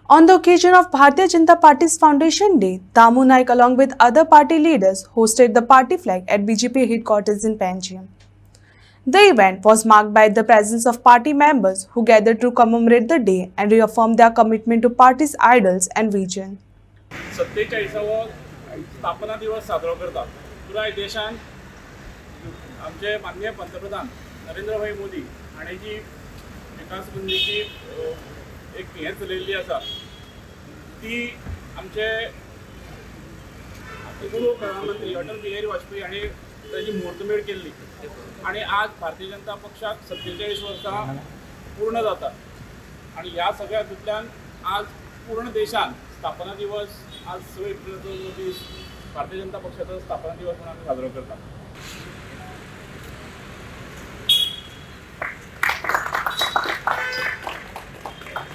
On the occasion of Bharatiya Janata Party's Foundation Day, Damu Naik along with other party leaders hosted the party flag at BJP headquarters in Panjim. The event was marked by the presence of party members who gathered to commemorate the day and reaffirm their commitment to party's idols and vision. 47वा स्थापना दिवस साजरो करतात. पुराय देशान आमचे माननीय पंतप्रधान नरेंद्रभाई मोदी हांणी जी विकास मंडळीची एक हें चलयल्ली आसा ती आमचे गुरू प्रधानमंत्री अटल बिहारी वाजपेयी हांणी ताची मुहूर्तमेढ केल्ली आणि आज भारतीय जनता पक्षाक 47 वर्सां पूर्ण जातात आणि ह्या सगळ्या हातूंतल्यान आज पूर्ण देशान स्थापना दिवस आज 6 एप्रिलचो दीस भारतीय जनता पक्षाचो स्थापना दिवस म्हणून आमी साजरो करतात.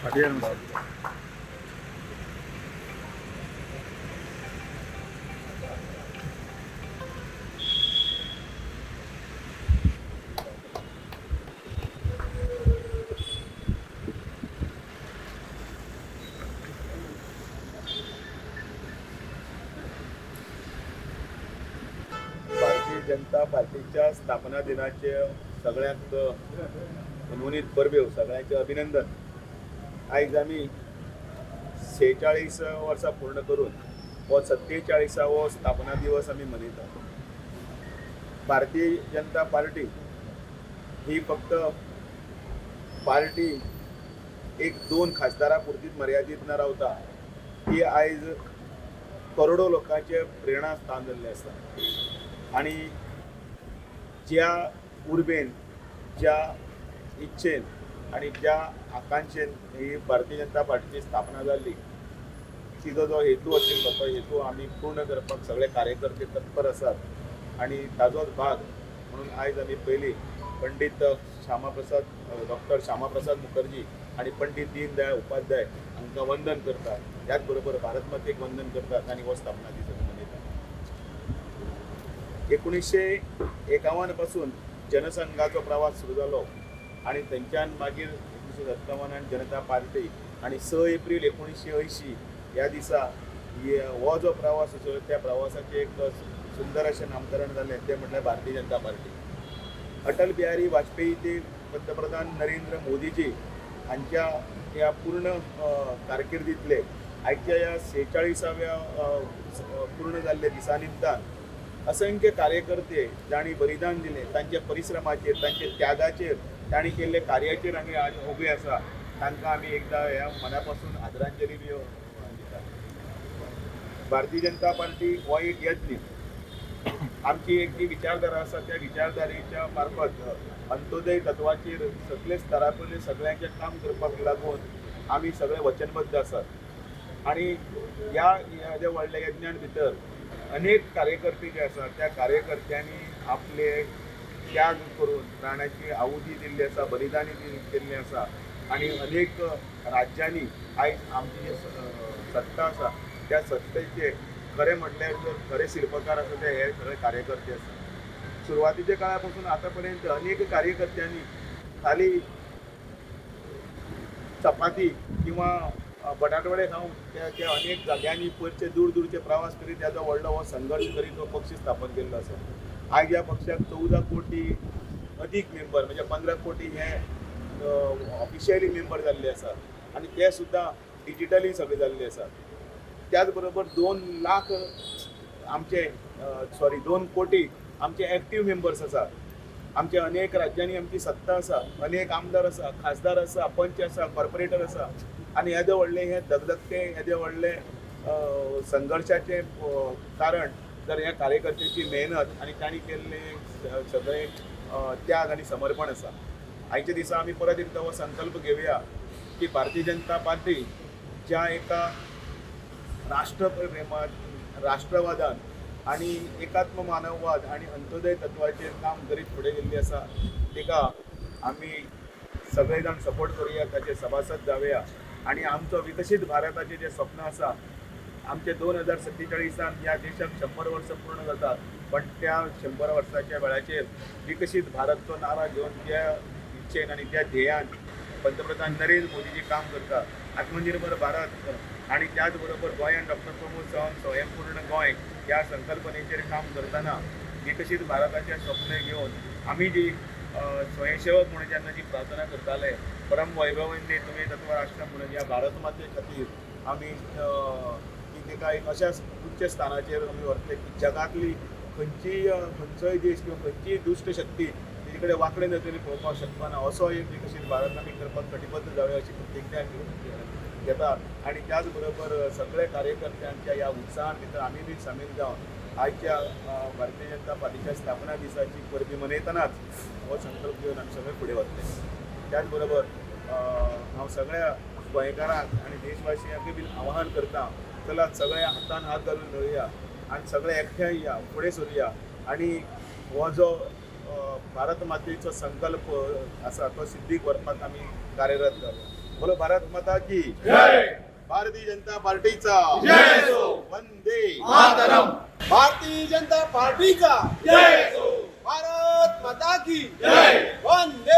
भारतीय जनता पार्टीच्या स्थापना दिनाचे सगळ्यांत मनोनीत परबेव सगळ्यांचे अभिनंदन. आयज आमी 46 वर्सां पूर्ण करून हो 47वो स्थापना दिवस आमी मनयतात. भारतीय जनता पार्टी ही फक्त पार्टी एक 2 खासदारां पुरतीच मर्यादीत न रावता, ही आयज करोडो लोकांचे प्रेरणा स्थान जाल्लें आसा आणि ज्या उर्बेन ज्या इच्छेन आणि ज्या आकांक्षेन ही भारतीय जनता पार्टीची स्थापना जाल्ली तिजो जो हेतू आशिल्लो तो हेतू आमी पूर्ण करपाक सगळे कार्यकर्ते तत्पर आसात आणि ताजोच भाग म्हणून आयज आमी पयलीं पंडित डॉक्टर श्यामाप्रसाद मुखर्जी आणि पंडित दीनदयाळ उपाध्याय हांकां वंदन करतात. त्याच बरोबर भारत मातेक वंदन करतात आणि हो स्थापना दीस मनयतात. 1951 पासून जनसंघाचो प्रवास सुरू जालो आणि थंयच्यान मागीर 1957 जनता पार्टी आणि 6 एप्रिल 1980 ह्या दिसा हो जो प्रवास आशिल्लो त्या प्रवासाचे एक सुंदर अशें नामकरण जालें, तें म्हटल्यार भारतीय जनता पार्टी. अटल बिहारी वाजपेयी ते पंतप्रधान नरेंद्र मोदीजी हांच्या ह्या पूर्ण कारकिर्दीतले आयच्या ह्या 46व्या पूर्ण जाल्ल्या दिसा निमतान असंख्य कार्यकर्ते जाणी बलिदान दिले, तांच्या परिश्रमाचेर तांच्या त्यागाचेर तांणी केल्ले कार्याचेर आमी आज उबे आसा. तांकां आमी एकदां ह्या मनापासून आदरांजली दितात. भारतीय जनता पार्टी हो एक यत्न, आमची एक जी विचारधारा आसा त्या विचारधारेच्या मार्फत अंत्योदय तत्वाचेर सगळे स्तरापयले सगळ्यांचें काम करपाक लागून आमी सगळे वचनबद्ध आसात आणि ह्या जे व्हडल्या यज्ञान भितर अनेक कार्यकर्ते जे आसा त्या कार्यकर्त्यांनी आपले त्याग करून प्राणाची आहुती दिल्ली आसा, बलिदानी केल्ली आसा आणि अनेक राज्यांनी आयज आमची जी सत्ता आसा त्या सत्तेचे खरे म्हटल्यार जर खरे शिल्पकार आसा ते हे सगळे कार्यकर्ते आसा. सुरवातीच्या काळापासून आतापर्यंत अनेक कार्यकर्त्यांनी खाली चपाती किंवा बटाटवडे खाऊन त्या अनेक जाग्यांनी पयरचे दूरचे प्रवास करीत त्याचो व्हडलो हो संघर्ष करीत हो पक्ष स्थापन केल्लो आसा. आज ह्या पक्षाक 14 कोटी अधिक मेंबर म्हणजे 15 कोटी हे ऑफिशियली मेंबर जाल्ले आसात आणि ते सुद्दां डिजिटली सगळे जाल्ले आसात. त्याच बरोबर 2 कोटी आमचे एक्टीव मेंबर्स आसात. आमचे अनेक राज्यांनी आमची सत्ता आसा, अनेक आमदार आसा, खासदार आसा, पंच आसा, कॉर्पोरेटर आसा आणि हेजे व्हडले हे दगदगते हेजे व्हडले संघर्षाचे कारण जर ह्या कार्यकर्त्याची मेहनत आणि तांणी केल्ले सगळे त्याग आणि समर्पण आसा. आयच्या दिसा आमी परत एकदा हो संकल्प घेवया की भारतीय जनता पार्टी ज्या एका राष्ट्रप्रेमात राष्ट्रवादान आणि एकात्म मानववाद आणि अंत्योदय तत्वाचेर काम करीत फुडें गेल्ली आसा, तिका आमी सगळे जाण सपोर्ट करुया, ताचे सभासद जावया आणि आमचो विकसीत भारताचे जे स्वप्न आसा आमचे 2047 ह्या देशाक 100 वर्सां पूर्ण जातात, पण त्या 100 वर्साच्या वेळाचेर विकसीत भारतचो नारा घेवन ज्या इच्छेन आणि त्या ध्येयान पंतप्रधान नरेंद्र मोदीजी काम करतात आत्मनिर्भर भारत आणि त्याचबरोबर गोंयांत डॉक्टर प्रमोद सावंत स्वयंपूर्ण गोंय ह्या संकल्पनेचेर काम करताना विकसीत भारताचे स्वप्न घेवन आमी जी स्वयंसेवक म्हणून जेन्ना जी प्रार्थना करताले परम वैभवंदे तुमी तत्व राष्ट्र म्हणून ह्या भारत माते खातीर आमी ताका एक अशा उच्च स्थानाचेर आमी व्हरतले की जगातली खंयचोय देश किंवा खंयचीय दुश्ट शक्ती तेजे कडेन वांकडे नदरेन पळोवपाक शकपाना असो एक विकसीत भारत आमी करपाक कटिबद्ध जावया अशी प्रतिज्ञा घेता आणि त्याच बरोबर सगळे कार्यकर्त्यांच्या ह्या उत्साहान भितर आमी बी सामील जावन आयच्या भारतीय जनता पार्टीच्या स्थापना दिसाची परबी मनयतनाच हो संकल्प घेवन आमी सगळे फुडें वतले. त्याच बरोबर हांव सगळ्या गोंयकारांक आनी देशवासियांक बी आवाहन करता चलात सगळे हातान हात घालून मेळुया आनी सगळे एकठांय या फुडें सरुया आणि हो जो भारत मातेचो संकल्प आसा तो सिद्धीक व्हरपाक आमी कार्यरत जावया. बोलो भारत माता की जय. भारतीय जनता पार्टीचा जय हो. वंदे मातरम. भारतीय जनता पार्टीचा जय हो. भारत माता की जय. वंदे